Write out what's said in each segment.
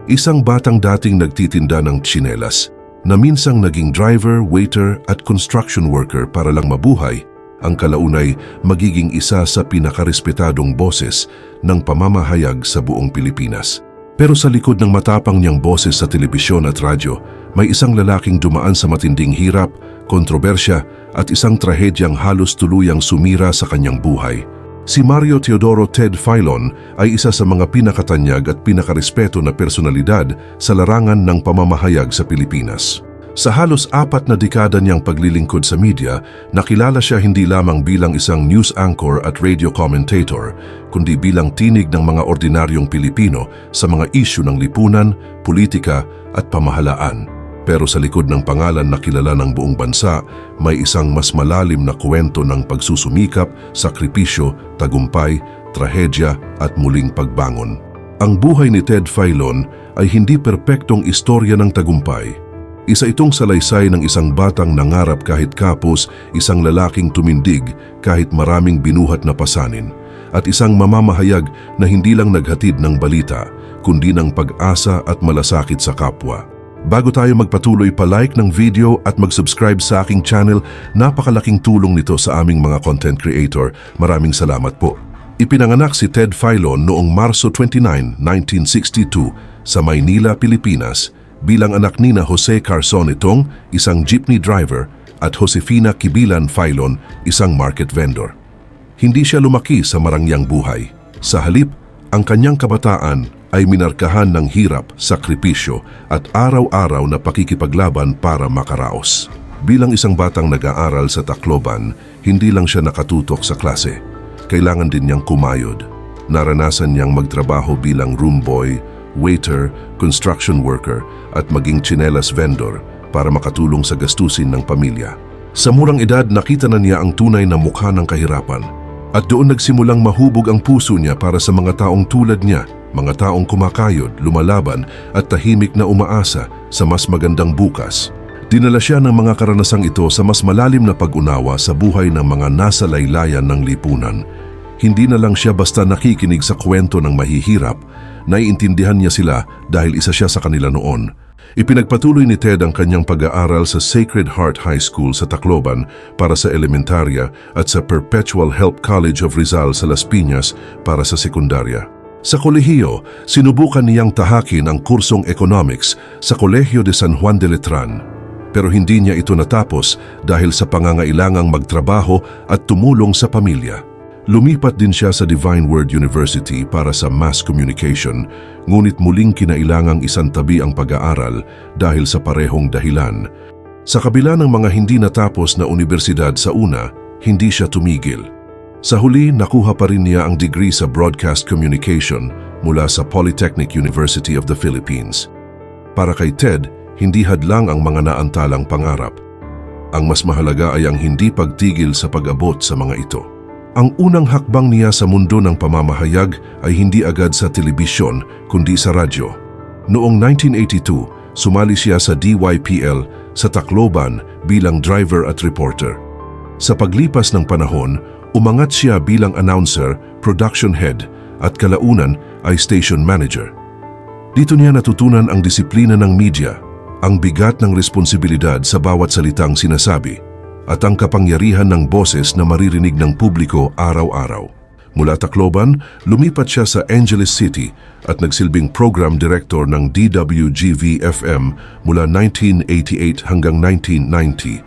Isang batang dating nagtitinda ng tsinelas na minsang naging driver, waiter at construction worker para lang mabuhay, ang kalaunay magiging isa sa pinakarespetadong boses ng pamamahayag sa buong Pilipinas. Pero sa likod ng matapang niyang boses sa telebisyon at radyo, may isang lalaking dumaan sa matinding hirap, kontrobersya at isang trahedyang halos tuluyang sumira sa kanyang buhay. Si Mario Teodoro Ted Filon ay isa sa mga pinakatanyag at pinakarespeto na personalidad sa larangan ng pamamahayag sa Pilipinas. Sa halos 4 na dekada niyang paglilingkod sa media, nakilala siya hindi lamang bilang isang news anchor at radio commentator, kundi bilang tinig ng mga ordinaryong Pilipino sa mga isyu ng lipunan, politika at pamahalaan. Pero sa likod ng pangalan na kilala ng buong bansa, may isang mas malalim na kwento ng pagsusumikap, sakripisyo, tagumpay, trahedya at muling pagbangon. Ang buhay ni Ted Filon ay hindi perpektong istorya ng tagumpay. Isa itong salaysay ng isang batang nangarap kahit kapos, isang lalaking tumindig kahit maraming binuhat na pasanin, at isang mamamahayag na hindi lang naghatid ng balita, kundi ng pag-asa at malasakit sa kapwa. Bago tayo magpatuloy, pa-like ng video at mag-subscribe sa aking channel. Napakalaking tulong nito sa aming mga content creator. Maraming salamat po. Ipinanganak si Ted Filon noong Marso 29, 1962 sa Maynila, Pilipinas, bilang anak ni Jose Carson Itong, isang jeepney driver, at Josefina Kibilan Filon, isang market vendor. Hindi siya lumaki sa marangyang buhay. Sa halip, ang kanyang kabataan ay minarkahan ng hirap, sakripisyo at araw-araw na pakikipaglaban para makaraos. Bilang isang batang nag-aaral sa Tacloban, hindi lang siya nakatutok sa klase. Kailangan din niyang kumayod. Naranasan niyang magtrabaho bilang room boy, waiter, construction worker at maging tsinelas vendor para makatulong sa gastusin ng pamilya. Sa murang edad, nakita na niya ang tunay na mukha ng kahirapan at doon nagsimulang mahubog ang puso niya para sa mga taong tulad niya, mga taong kumakayod, lumalaban at tahimik na umaasa sa mas magandang bukas. Dinala siya ng mga karanasang ito sa mas malalim na pag-unawa sa buhay ng mga nasa laylayan ng lipunan. Hindi na lang siya basta nakikinig sa kwento ng mahihirap, naiintindihan niya sila dahil isa siya sa kanila noon. Ipinagpatuloy ni Ted ang kanyang pag-aaral sa Sacred Heart High School sa Tacloban para sa elementarya at sa Perpetual Help College of Rizal sa Las Piñas para sa sekundarya. Sa kolehiyo, sinubukan niyang tahakin ang kursong economics sa Colegio de San Juan de Letran. Pero hindi niya ito natapos dahil sa pangangailangang magtrabaho at tumulong sa pamilya. Lumipat din siya sa Divine Word University para sa Mass Communication, ngunit muling kinailangang isantabi ang pag-aaral dahil sa parehong dahilan. Sa kabila ng mga hindi natapos na universidad sa una, hindi siya tumigil. Sa huli, nakuha pa rin niya ang degree sa Broadcast Communication mula sa Polytechnic University of the Philippines. Para kay Ted, hindi hadlang ang mga naantalang pangarap. Ang mas mahalaga ay ang hindi pagtigil sa pag-abot sa mga ito. Ang unang hakbang niya sa mundo ng pamamahayag ay hindi agad sa telebisyon kundi sa radyo. Noong 1982, sumali siya sa DYPL sa Tacloban bilang driver at reporter. Sa paglipas ng panahon, umangat siya bilang announcer, production head at kalaunan ay station manager. Dito niya natutunan ang disiplina ng media, ang bigat ng responsibilidad sa bawat salitang sinasabi, at ang kapangyarihan ng boses na maririnig ng publiko araw-araw. Mula Tacloban, lumipat siya sa Angeles City at nagsilbing program director ng DWGV-FM mula 1988 hanggang 1990.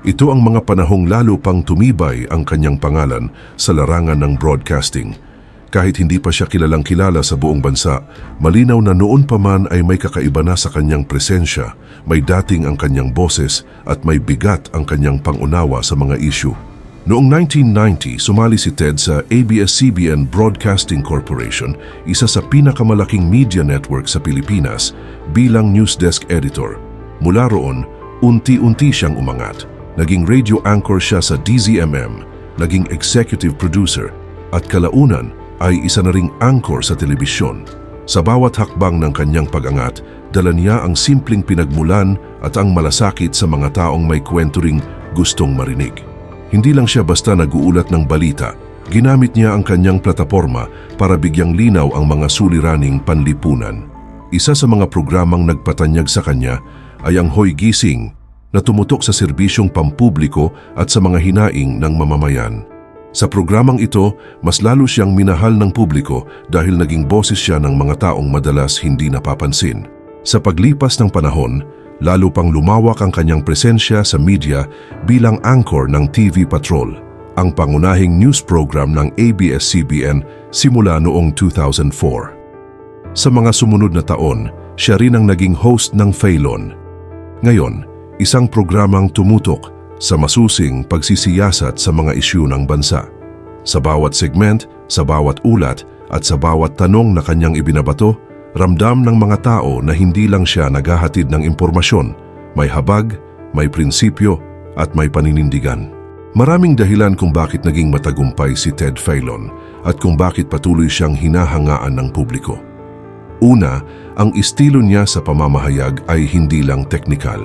Ito ang mga panahong lalo pang tumibay ang kanyang pangalan sa larangan ng broadcasting. Kahit hindi pa siya kilalang-kilala sa buong bansa, malinaw na noon pa man ay may kakaiba na sa kanyang presensya, may dating ang kanyang boses at may bigat ang kanyang pangunawa sa mga isyu. Noong 1990, sumali si Ted sa ABS-CBN Broadcasting Corporation, isa sa pinakamalaking media network sa Pilipinas, bilang news desk editor. Mula roon, unti-unti siyang umangat. Naging radio anchor siya sa DZMM, naging executive producer, at kalaunan ay isa na ring anchor sa telebisyon. Sa bawat hakbang ng kanyang pag-angat, dala niya ang simpleng pinagmulan at ang malasakit sa mga taong may kwento ring gustong marinig. Hindi lang siya basta nag-uulat ng balita, ginamit niya ang kanyang plataporma para bigyang linaw ang mga suliraning panlipunan. Isa sa mga programang nagpatanyag sa kanya ay ang Hoy Gising na tumutok sa serbisyong pampubliko at sa mga hinaing ng mamamayan. Sa programang ito, mas lalo siyang minahal ng publiko dahil naging boses siya ng mga taong madalas hindi napapansin. Sa paglipas ng panahon, lalo pang lumawak ang kanyang presensya sa media bilang anchor ng TV Patrol, ang pangunahing news program ng ABS-CBN simula noong 2004. Sa mga sumunod na taon, siya rin ang naging host ng Faylon. Ngayon, isang programang tumutok sa masusing pagsisiyasat sa mga isyu ng bansa. Sa bawat segment, sa bawat ulat at sa bawat tanong na kanyang ibinabato, ramdam ng mga tao na hindi lang siya naghahatid ng impormasyon, may habag, may prinsipyo at may paninindigan. Maraming dahilan kung bakit naging matagumpay si Ted Faylon at kung bakit patuloy siyang hinahangaan ng publiko. Una, ang estilo niya sa pamamahayag ay hindi lang teknikal.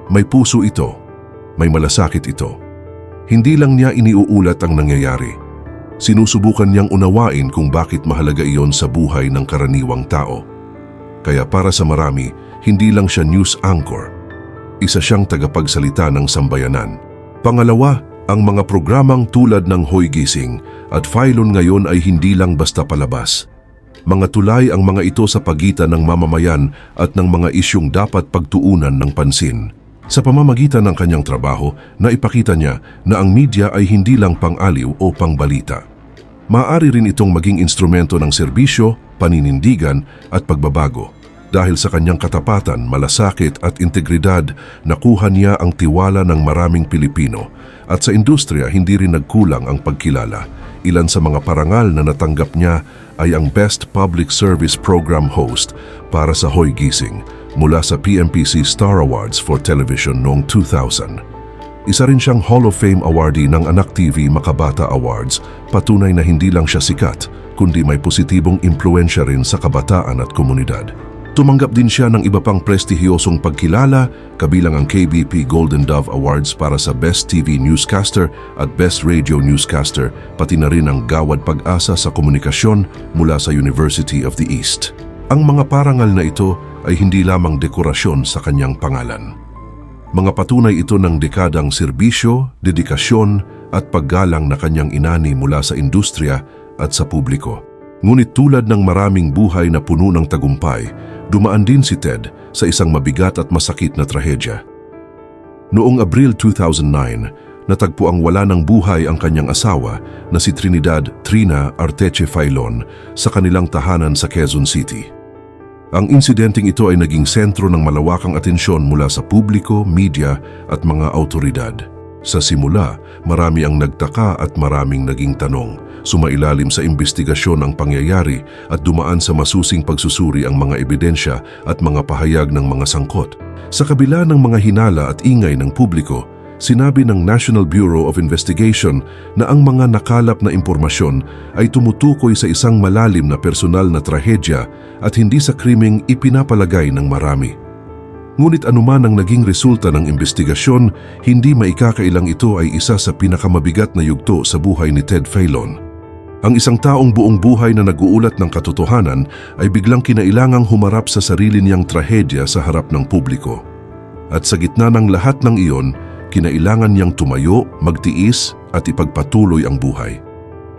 May puso ito, may malasakit ito. Hindi lang niya iniuulat ang nangyayari. Sinusubukan niyang unawain kung bakit mahalaga iyon sa buhay ng karaniwang tao. Kaya para sa marami, hindi lang siya news anchor. Isa siyang tagapagsalita ng sambayanan. Pangalawa, ang mga programang tulad ng Hoy Gising at Faylon ngayon ay hindi lang basta palabas. Mga tulay ang mga ito sa pagitan ng mamamayan at ng mga isyung dapat pagtuunan ng pansin. Sa pamamagitan ng kanyang trabaho, naipakita niya na ang media ay hindi lang pang-aliw o pangbalita. Maaari rin itong maging instrumento ng serbisyo, paninindigan at pagbabago. Dahil sa kanyang katapatan, malasakit at integridad, nakuha niya ang tiwala ng maraming Pilipino. At sa industriya, hindi rin nagkulang ang pagkilala. Ilan sa mga parangal na natanggap niya ay ang Best Public Service Program Host para sa Hoy Gising mula sa PMPC Star Awards for Television noong 2000. Isa rin siyang Hall of Fame awardee ng Anak TV Makabata Awards, patunay na hindi lang siya sikat, kundi may positibong impluensya rin sa kabataan at komunidad. Tumanggap din siya ng iba pang prestihiyosong pagkilala, kabilang ang KBP Golden Dove Awards para sa Best TV Newscaster at Best Radio Newscaster, pati na rin ang Gawad Pag-asa sa Komunikasyon mula sa University of the East. Ang mga parangal na ito ay hindi lamang dekorasyon sa kanyang pangalan. Mga patunay ito ng dekadang serbisyo, dedikasyon at paggalang na kanyang inani mula sa industriya at sa publiko. Ngunit tulad ng maraming buhay na puno ng tagumpay, dumaan din si Ted sa isang mabigat at masakit na trahedya. Noong Abril 2009, natagpo ang wala ng buhay ang kanyang asawa na si Trinidad Trina Arteche Faylon sa kanilang tahanan sa Quezon City. Ang insidenteng ito ay naging sentro ng malawakang atensyon mula sa publiko, media at mga autoridad. Sa simula, marami ang nagtaka at maraming naging tanong. Sumailalim sa imbestigasyon ang pangyayari at dumaan sa masusing pagsusuri ang mga ebidensya at mga pahayag ng mga sangkot. Sa kabila ng mga hinala at ingay ng publiko, sinabi ng National Bureau of Investigation na ang mga nakalap na impormasyon ay tumutukoy sa isang malalim na personal na trahedya at hindi sa krimeng ipinapalagay ng marami. Ngunit anuman ang naging resulta ng investigasyon, hindi maikakailang ito ay isa sa pinakamabigat na yugto sa buhay ni Ted Faylon. Ang isang taong buong buhay na nag-uulat ng katotohanan ay biglang kinailangang humarap sa sarili niyang trahedya sa harap ng publiko. At sa gitna ng lahat ng iyon, kinailangan niyang tumayo, magtiis at ipagpatuloy ang buhay.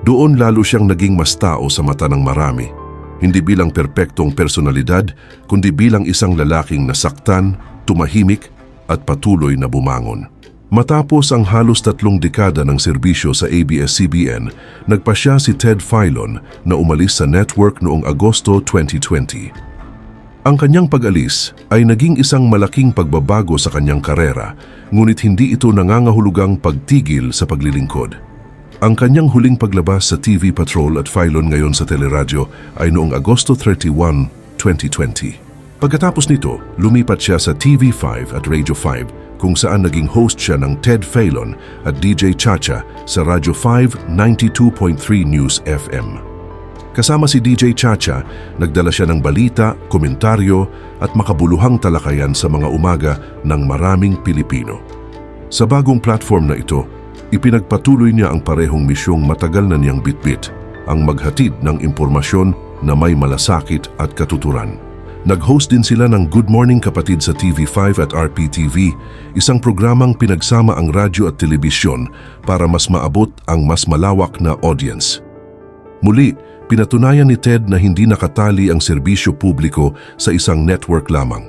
Doon lalo siyang naging mas tao sa mata ng marami. Hindi bilang perpektong personalidad, kundi bilang isang lalaking nasaktan, tumahimik at patuloy na bumangon. Matapos ang halos 3 dekada ng serbisyo sa ABS-CBN, nagpasya si Ted Faylon na umalis sa network noong Agosto 2020. Ang kanyang pag-alis ay naging isang malaking pagbabago sa kanyang karera, ngunit hindi ito nangangahulugang pagtigil sa paglilingkod. Ang kanyang huling paglabas sa TV Patrol at Faylon ngayon sa teleradyo ay noong Agosto 31, 2020. Pagkatapos nito, lumipat siya sa TV5 at Radio 5 kung saan naging host siya ng Ted Faylon at DJ Chacha sa Radyo 5 92.3 News FM. Kasama si DJ Chacha, nagdala siya ng balita, komentaryo at makabuluhang talakayan sa mga umaga ng maraming Pilipino. Sa bagong platform na ito, ipinagpatuloy niya ang parehong misyong matagal na niyang bitbit, ang maghatid ng impormasyon na may malasakit at katuturan. Nag-host din sila ng Good Morning Kapatid sa TV5 at RPTV, isang programang pinagsama ang radyo at telebisyon para mas maabot ang mas malawak na audience. Muli, pinatunayan ni Ted na hindi nakatali ang serbisyo publiko sa isang network lamang.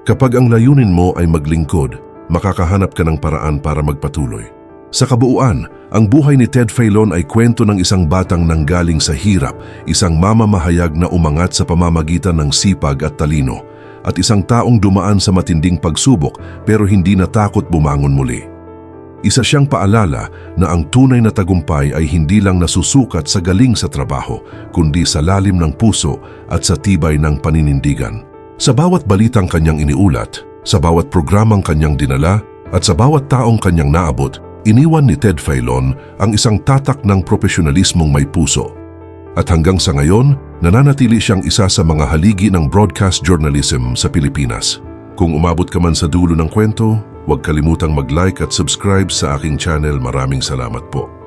Kapag ang layunin mo ay maglingkod, makakahanap ka ng paraan para magpatuloy. Sa kabuuan, ang buhay ni Ted Filon ay kwento ng isang batang nanggaling sa hirap, isang mamamahayag na umangat sa pamamagitan ng sipag at talino, at isang taong dumaan sa matinding pagsubok pero hindi natakot bumangon muli. Isa siyang paalala na ang tunay na tagumpay ay hindi lang nasusukat sa galing sa trabaho, kundi sa lalim ng puso at sa tibay ng paninindigan. Sa bawat balitang kanyang iniulat, sa bawat programang kanyang dinala, at sa bawat taong kanyang naabot, iniwan ni Ted Filon ang isang tatak ng profesionalismong may puso. At hanggang sa ngayon, nananatili siyang isa sa mga haligi ng broadcast journalism sa Pilipinas. Kung umabot ka man sa dulo ng kwento, huwag kalimutang mag-like at subscribe sa aking channel. Maraming salamat po.